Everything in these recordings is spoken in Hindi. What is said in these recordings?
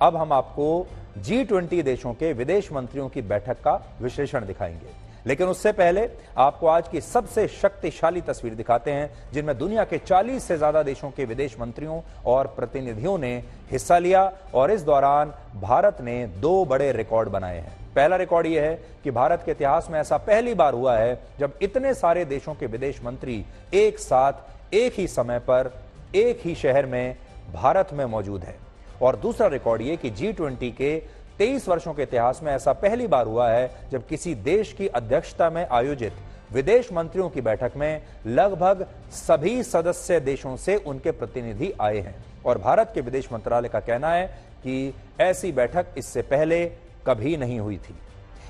अब हम आपको G20 देशों के विदेश मंत्रियों की बैठक का विश्लेषण दिखाएंगे, लेकिन उससे पहले आपको आज की सबसे शक्तिशाली तस्वीर दिखाते हैं जिनमें दुनिया के 40 से ज्यादा देशों के विदेश मंत्रियों और प्रतिनिधियों ने हिस्सा लिया और इस दौरान भारत ने 2 बड़े रिकॉर्ड बनाए हैं। पहला रिकॉर्ड यह है कि भारत के इतिहास में ऐसा पहली बार हुआ है जब इतने सारे देशों के विदेश मंत्री एक साथ एक ही समय पर एक ही शहर में भारत में मौजूद है। और दूसरा रिकॉर्ड यह कि G20 के 23 वर्षों के इतिहास में ऐसा पहली बार हुआ है जब किसी देश की अध्यक्षता में आयोजित विदेश मंत्रियों की बैठक में लगभग सभी सदस्य देशों से उनके प्रतिनिधि आए हैं। और भारत के विदेश मंत्रालय का कहना है कि ऐसी बैठक इससे पहले कभी नहीं हुई थी।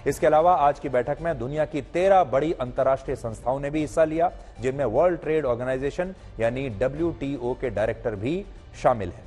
इसके अलावा आज की बैठक में दुनिया की 13 बड़ी अंतर्राष्ट्रीय संस्थाओं ने भी हिस्सा लिया, जिनमें वर्ल्ड ट्रेड ऑर्गेनाइजेशन यानी WTO के डायरेक्टर भी शामिल हैं।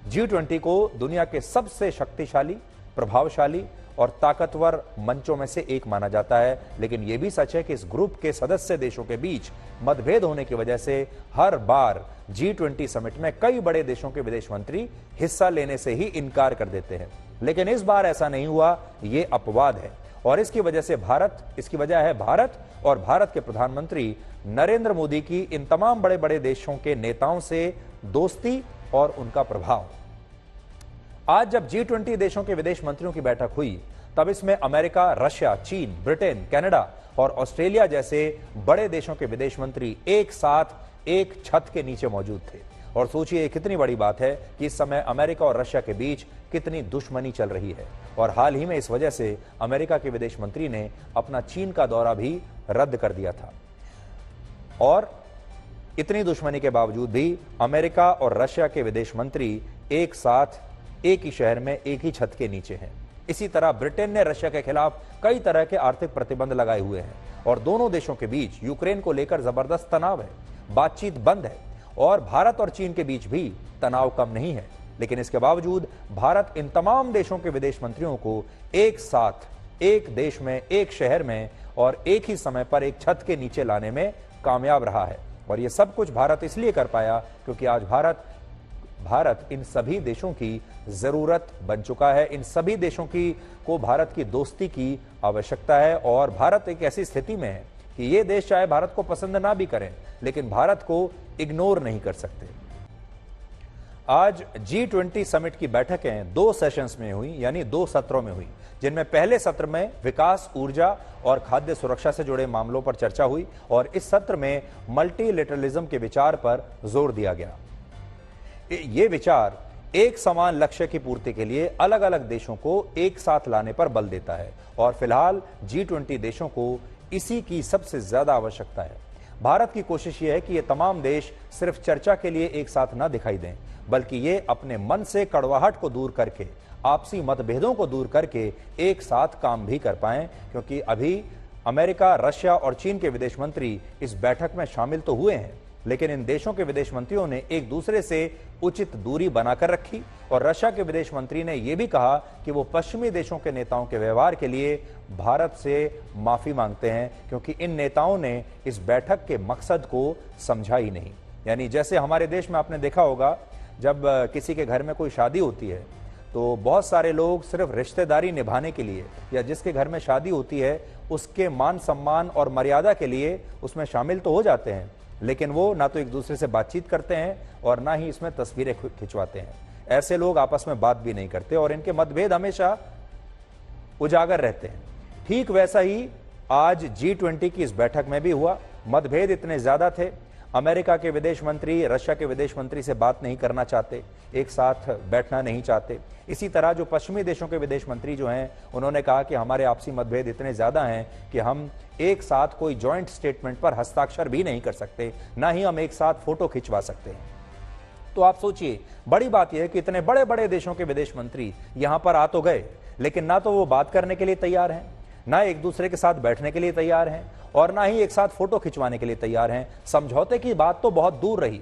G20 को दुनिया के सबसे शक्तिशाली, प्रभावशाली और ताकतवर मंचों में से एक माना जाता है, लेकिन यह भी सच है कि इस ग्रुप के सदस्य देशों के बीच मतभेद होने की वजह से हर बार G20 समिट में कई बड़े देशों के विदेश मंत्री हिस्सा लेने से ही इनकार कर देते हैं। लेकिन इस बार ऐसा नहीं हुआ, ये अपवाद है और इसकी वजह है भारत और भारत के प्रधानमंत्री नरेंद्र मोदी की इन तमाम बड़े बड़े देशों के नेताओं से दोस्ती और उनका प्रभाव। आज जब G20 देशों के विदेश मंत्रियों की बैठक हुई तब इसमें अमेरिका, रशिया, चीन, ब्रिटेन, कनाडा और ऑस्ट्रेलिया जैसे बड़े देशों के विदेश मंत्री एक साथ एक छत के नीचे मौजूद थे। और सोचिए कितनी बड़ी बात है कि इस समय अमेरिका और रशिया के बीच कितनी दुश्मनी चल रही है और हाल ही में इस वजह से अमेरिका के विदेश मंत्री ने अपना चीन का दौरा भी रद्द कर दिया था। और इतनी दुश्मनी के बावजूद भी अमेरिका और रशिया के विदेश मंत्री एक साथ एक ही शहर में एक ही छत के नीचे हैं। इसी तरह ब्रिटेन ने रशिया के खिलाफ कई तरह के आर्थिक प्रतिबंध लगाए हुए हैं और दोनों देशों के बीच यूक्रेन को लेकर जबरदस्त तनाव है, बातचीत बंद है और भारत और चीन के बीच भी तनाव कम नहीं है। लेकिन इसके बावजूद भारत इन तमाम देशों के विदेश मंत्रियों को एक साथ एक देश में, एक शहर में और एक ही समय पर एक छत के नीचे लाने में कामयाब रहा है। और यह सब कुछ भारत इसलिए कर पाया क्योंकि आज भारत इन सभी देशों की जरूरत बन चुका है। इन सभी देशों को भारत की दोस्ती की आवश्यकता है और भारत एक ऐसी स्थिति में है कि ये देश चाहे भारत को पसंद ना भी करें लेकिन भारत को इग्नोर नहीं कर सकते। आज G20 समिट की बैठकें 2 सेशंस में हुई, यानी 2 सत्रों में हुई, जिनमें पहले सत्र में विकास, ऊर्जा और खाद्य सुरक्षा से जुड़े मामलों पर चर्चा हुई और इस सत्र में मल्टीलेटरलिज्म के विचार पर जोर दिया गया। ये विचार एक समान लक्ष्य की पूर्ति के लिए अलग अलग देशों को एक साथ लाने पर बल देता है और फिलहाल G20 देशों को इसी की सबसे ज्यादा आवश्यकता है। भारत की कोशिश यह है कि ये तमाम देश सिर्फ चर्चा के लिए एक साथ न दिखाई दें, बल्कि ये अपने मन से कड़वाहट को दूर करके, आपसी मतभेदों को दूर करके एक साथ काम भी कर पाएं, क्योंकि अभी अमेरिका, रशिया और चीन के विदेश मंत्री इस बैठक में शामिल तो हुए हैं, लेकिन इन देशों के विदेश मंत्रियों ने एक दूसरे से उचित दूरी बनाकर रखी और रशिया के विदेश मंत्री ने यह भी कहा कि वो पश्चिमी देशों के नेताओं के व्यवहार के लिए भारत से माफी मांगते हैं, क्योंकि इन नेताओं ने इस बैठक के मकसद को समझा ही नहीं। यानी जैसे हमारे देश में आपने देखा होगा, जब किसी के घर में कोई शादी होती है तो बहुत सारे लोग सिर्फ रिश्तेदारी निभाने के लिए या जिसके घर में शादी होती है उसके मान सम्मान और मर्यादा के लिए उसमें शामिल तो हो जाते हैं, लेकिन वो ना तो एक दूसरे से बातचीत करते हैं और ना ही इसमें तस्वीरें खिंचवाते हैं। ऐसे लोग आपस में बात भी नहीं करते और इनके मतभेद हमेशा उजागर रहते हैं। ठीक वैसा ही आज G20 की इस बैठक में भी हुआ। मतभेद इतने ज्यादा थे, अमेरिका के विदेश मंत्री रशिया के विदेश मंत्री से बात नहीं करना चाहते, एक साथ बैठना नहीं चाहते। इसी तरह जो पश्चिमी देशों के विदेश मंत्री जो हैं, उन्होंने कहा कि हमारे आपसी मतभेद इतने ज्यादा हैं कि हम एक साथ कोई जॉइंट स्टेटमेंट पर हस्ताक्षर भी नहीं कर सकते, ना ही हम एक साथ फोटो खिंचवा सकते हैं। तो आप सोचिए, बड़ी बात यह है कि इतने बड़े बड़े देशों के विदेश मंत्री यहां पर आ तो गए, लेकिन ना तो वो बात करने के लिए तैयार हैं, ना एक दूसरे के साथ बैठने के लिए तैयार हैं और ना ही एक साथ फोटो खिंचवाने के लिए तैयार हैं। समझौते की बात तो बहुत दूर रही,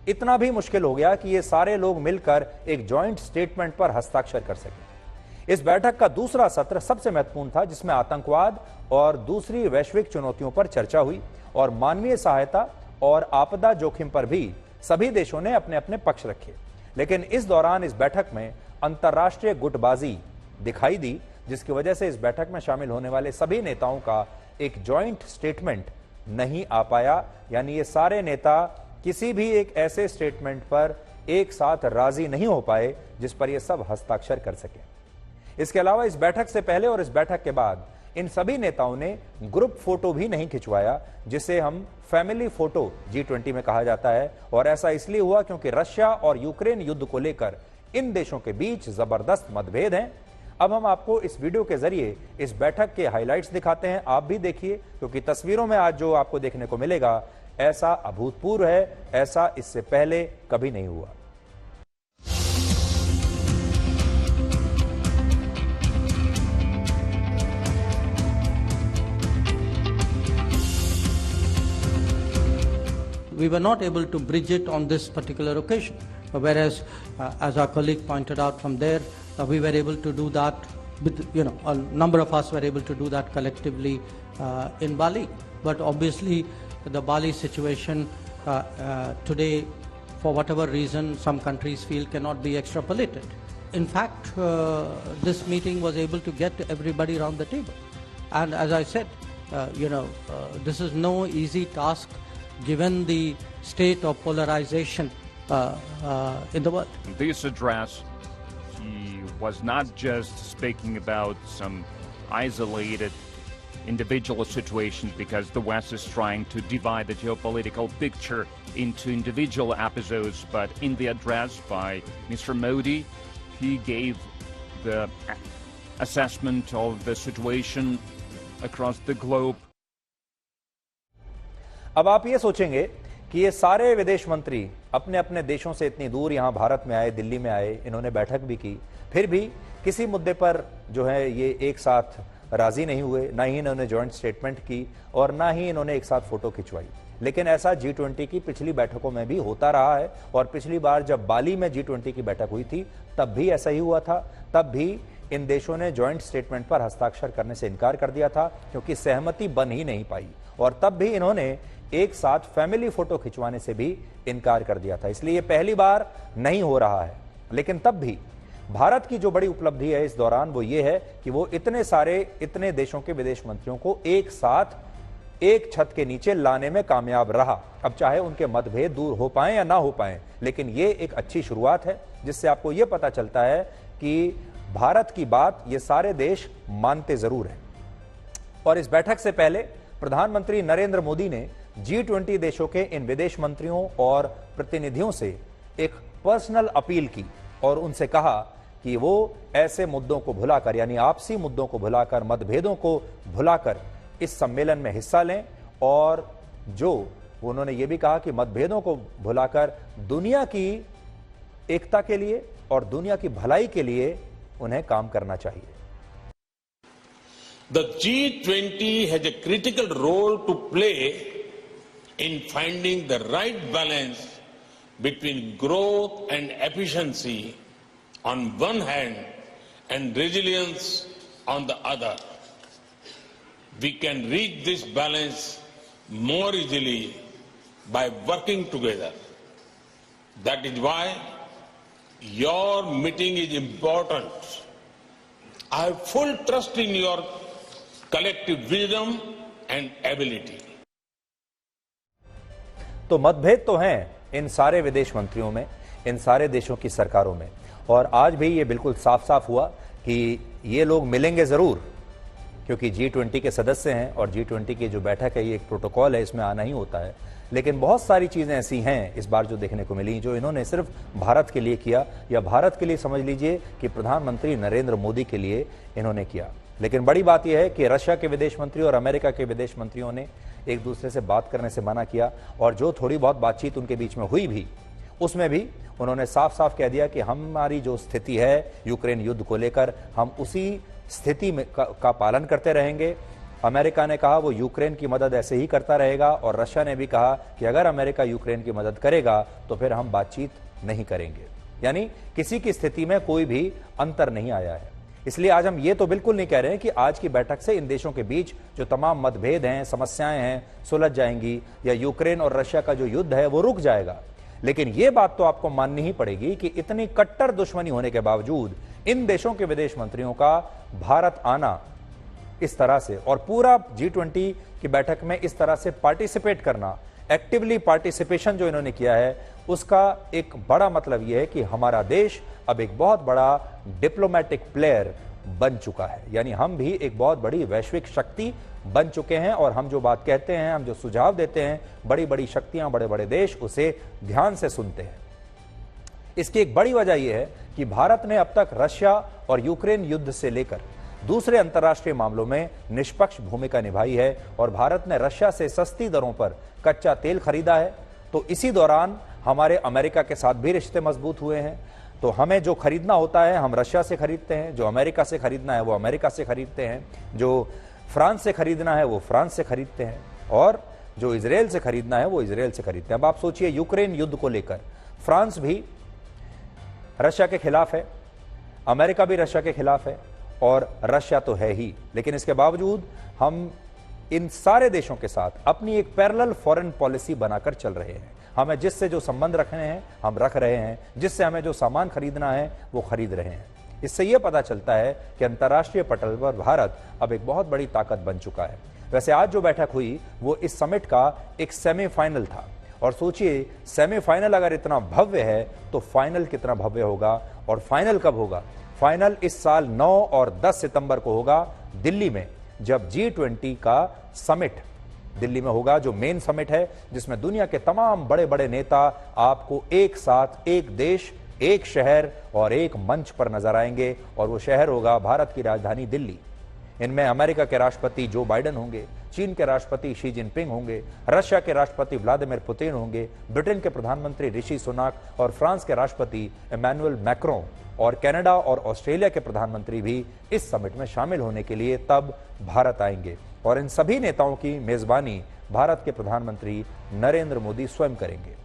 इतना भी मुश्किल हो गया कि ये सारे लोग मिलकर एक जॉइंट स्टेटमेंट पर हस्ताक्षर कर सके। इस बैठक का दूसरा सत्र सबसे महत्वपूर्ण था, जिसमें आतंकवाद और दूसरी वैश्विक चुनौतियों पर चर्चा हुई और मानवीय सहायता और आपदा जोखिम पर भी सभी देशों ने अपने अपने पक्ष रखे। लेकिन इस दौरान इस बैठक में अंतर्राष्ट्रीय गुटबाजी दिखाई दी, जिसकी वजह से इस बैठक में शामिल होने वाले सभी नेताओं का एक जॉइंट स्टेटमेंट नहीं आ पाया। यानी ये सारे नेता किसी भी एक ऐसे स्टेटमेंट पर एक साथ राजी नहीं हो पाए जिस पर ये सब हस्ताक्षर कर सके। इसके अलावा इस बैठक से पहले और इस बैठक के बाद इन सभी नेताओं ने ग्रुप फोटो भी नहीं खिंचवाया, जिसे हम फैमिली फोटो G20 में कहा जाता है। और ऐसा इसलिए हुआ क्योंकि रशिया और यूक्रेन युद्ध को लेकर इन देशों के बीच जबरदस्त मतभेद हैं। अब हम आपको इस वीडियो के जरिए इस बैठक के हाइलाइट्स दिखाते हैं, आप भी देखिए, क्योंकि तस्वीरों में आज जो आपको देखने को मिलेगा ऐसा अभूतपूर्व है, ऐसा इससे पहले कभी नहीं हुआ। We were not able to bridge it on this particular occasion, whereas as our colleague pointed out from there, we were able to do that with, a number of us were able to do that collectively in Bali. But obviously the Bali situation today, for whatever reason, some countries feel cannot be extrapolated. In fact, this meeting was able to get everybody around the table. And as I said, this is no easy task given the state of polarization in the world. This address, he was not just speaking about some isolated individual situations, because the West is trying to divide the geopolitical picture into individual episodes, but in the address by Mr. Modi, he gave the assessment of the situation across the globe. अब आप ये सोचेंगे कि ये सारे विदेश मंत्री अपने अपने देशों से इतनी दूर यहां भारत में आए, दिल्ली में आए, इन्होंने बैठक भी की, फिर भी किसी मुद्दे पर जो है ये एक साथ राजी नहीं हुए, ना ही इन्होंने जॉइंट स्टेटमेंट की और ना ही इन्होंने एक साथ फोटो खिंचवाई। लेकिन ऐसा G20 की पिछली बैठकों में भी होता रहा है, और पिछली बार जब बाली में G20 की बैठक हुई थी तब भी ऐसा ही हुआ था। तब भी इन देशों ने जॉइंट स्टेटमेंट पर हस्ताक्षर करने से इनकार कर दिया था, क्योंकि सहमति बन ही नहीं पाई, और तब भी इन्होंने एक साथ फैमिली फोटो खिंचवाने से भी इनकार कर दिया था। इसलिए ये पहली बार नहीं हो रहा है। लेकिन तब भी भारत की जो बड़ी उपलब्धि है इस दौरान वो ये है कि वो इतने देशों के विदेश मंत्रियों को एक साथ एक छत के नीचे लाने में कामयाब रहा। अब चाहे उनके मतभेद दूर हो पाए या ना हो पाए, लेकिन ये एक अच्छी शुरुआत है, जिससे आपको ये पता चलता है कि भारत की बात ये सारे देश मानते जरूर हैं। और इस बैठक से पहले प्रधानमंत्री नरेंद्र मोदी ने G20 देशों के इन विदेश मंत्रियों और प्रतिनिधियों से एक पर्सनल अपील की और उनसे कहा कि वो ऐसे मुद्दों को भुलाकर, यानी आपसी मुद्दों को भुलाकर, मतभेदों को भुलाकर इस सम्मेलन में हिस्सा लें, और जो उन्होंने ये भी कहा कि मतभेदों को भुलाकर दुनिया की एकता के लिए और दुनिया की भलाई के लिए उन्हें काम करना चाहिए। The G20 has a critical role to play in finding the right balance between growth and efficiency on one hand and resilience on the other. We can reach this balance more easily by working together. That is why your meeting is important. I have full trust in your collective wisdom and ability. तो मतभेद तो हैं इन सारे विदेश मंत्रियों में, इन सारे देशों की सरकारों में, और आज भी ये बिल्कुल साफ साफ हुआ कि ये लोग मिलेंगे जरूर, क्योंकि G20 के सदस्य हैं और G20 की जो बैठक है ये एक प्रोटोकॉल है, इसमें आना ही होता है। लेकिन बहुत सारी चीजें ऐसी हैं इस बार जो देखने को मिली, जो इन्होंने सिर्फ भारत के लिए किया, या भारत के लिए समझ लीजिए कि प्रधानमंत्री नरेंद्र मोदी के लिए इन्होंने किया। लेकिन बड़ी बात यह है कि रशिया के विदेश मंत्री और अमेरिका के विदेश मंत्रियों ने एक दूसरे से बात करने से मना किया, और जो थोड़ी बहुत बातचीत उनके बीच में हुई भी, उसमें भी उन्होंने साफ साफ कह दिया कि हमारी जो स्थिति है यूक्रेन युद्ध को लेकर, हम उसी स्थिति में का पालन करते रहेंगे। अमेरिका ने कहा वो यूक्रेन की मदद ऐसे ही करता रहेगा, और रशिया ने भी कहा कि अगर अमेरिका यूक्रेन की मदद करेगा तो फिर हम बातचीत नहीं करेंगे। यानी किसी की स्थिति में कोई भी अंतर नहीं आया है। इसलिए आज हम ये तो बिल्कुल नहीं कह रहे हैं कि आज की बैठक से इन देशों के बीच जो तमाम मतभेद हैं, समस्याएं हैं, सुलझ जाएंगी, या यूक्रेन और रशिया का जो युद्ध है वो रुक जाएगा। लेकिन यह बात तो आपको माननी ही पड़ेगी कि इतनी कट्टर दुश्मनी होने के बावजूद इन देशों के विदेश मंत्रियों का भारत आना इस तरह से और पूरा G20 की बैठक में इस तरह से पार्टिसिपेट करना, एक्टिवली पार्टिसिपेशन जो इन्होंने किया है, उसका एक बड़ा मतलब यह है कि हमारा देश अब एक बहुत बड़ा डिप्लोमेटिक प्लेयर बन चुका है। यानी हम भी एक बहुत बड़ी वैश्विक शक्ति बन चुके हैं और हम जो बात कहते हैं, हम जो सुझाव देते हैं, बड़ी बड़ी शक्तियां, बड़े बड़े देश उसे ध्यान से सुनते हैं। इसकी एक बड़ी वजह यह है कि भारत ने अब तक रशिया और यूक्रेन युद्ध से लेकर दूसरे अंतर्राष्ट्रीय मामलों में निष्पक्ष भूमिका निभाई है और भारत ने रशिया से सस्ती दरों पर कच्चा तेल खरीदा है। तो इसी दौरान हमारे अमेरिका के साथ भी रिश्ते मजबूत हुए हैं। तो हमें जो खरीदना होता है हम रशिया से खरीदते हैं, जो अमेरिका से खरीदना है वो अमेरिका से खरीदते हैं, जो फ्रांस से खरीदना है वो फ्रांस से खरीदते हैं और जो इजराइल से खरीदना है वो इजराइल से खरीदते हैं। अब आप सोचिए, यूक्रेन युद्ध को लेकर फ्रांस भी रशिया के खिलाफ है, अमेरिका भी रशिया के खिलाफ है और रशिया तो है ही, लेकिन इसके बावजूद हम इन सारे देशों के साथ अपनी एक पैरेलल फॉरेन पॉलिसी बनाकर चल रहे हैं। हमें जिससे जो संबंध रखने हैं हम रख रहे हैं, जिससे हमें जो सामान खरीदना है वो खरीद रहे हैं। इससे यह पता चलता है कि अंतर्राष्ट्रीय पटल पर भारत अब एक बहुत बड़ी ताकत बन चुका है। वैसे आज जो बैठक हुई वो इस समिट का एक सेमीफाइनल था और सोचिए, सेमीफाइनल अगर इतना भव्य है तो फाइनल कितना भव्य होगा। और फाइनल कब होगा? फाइनल इस साल 9 और 10 सितंबर को होगा दिल्ली में, जब G20 का समिट दिल्ली में होगा, जो मेन समिट है जिसमें दुनिया के तमाम बड़े बड़े नेता आपको एक साथ, एक देश, एक शहर और एक मंच पर नजर आएंगे और वो शहर होगा भारत की राजधानी दिल्ली। इनमें अमेरिका के राष्ट्रपति जो बाइडेन होंगे, चीन के राष्ट्रपति शी जिनपिंग होंगे, रशिया के राष्ट्रपति व्लादिमीर पुतिन होंगे, ब्रिटेन के प्रधानमंत्री ऋषि सुनाक और फ्रांस के राष्ट्रपति इमैनुअल मैक्रों और कनाडा और ऑस्ट्रेलिया के प्रधानमंत्री भी इस समिट में शामिल होने के लिए तब भारत आएंगे और इन सभी नेताओं की मेजबानी भारत के प्रधानमंत्री नरेंद्र मोदी स्वयं करेंगे।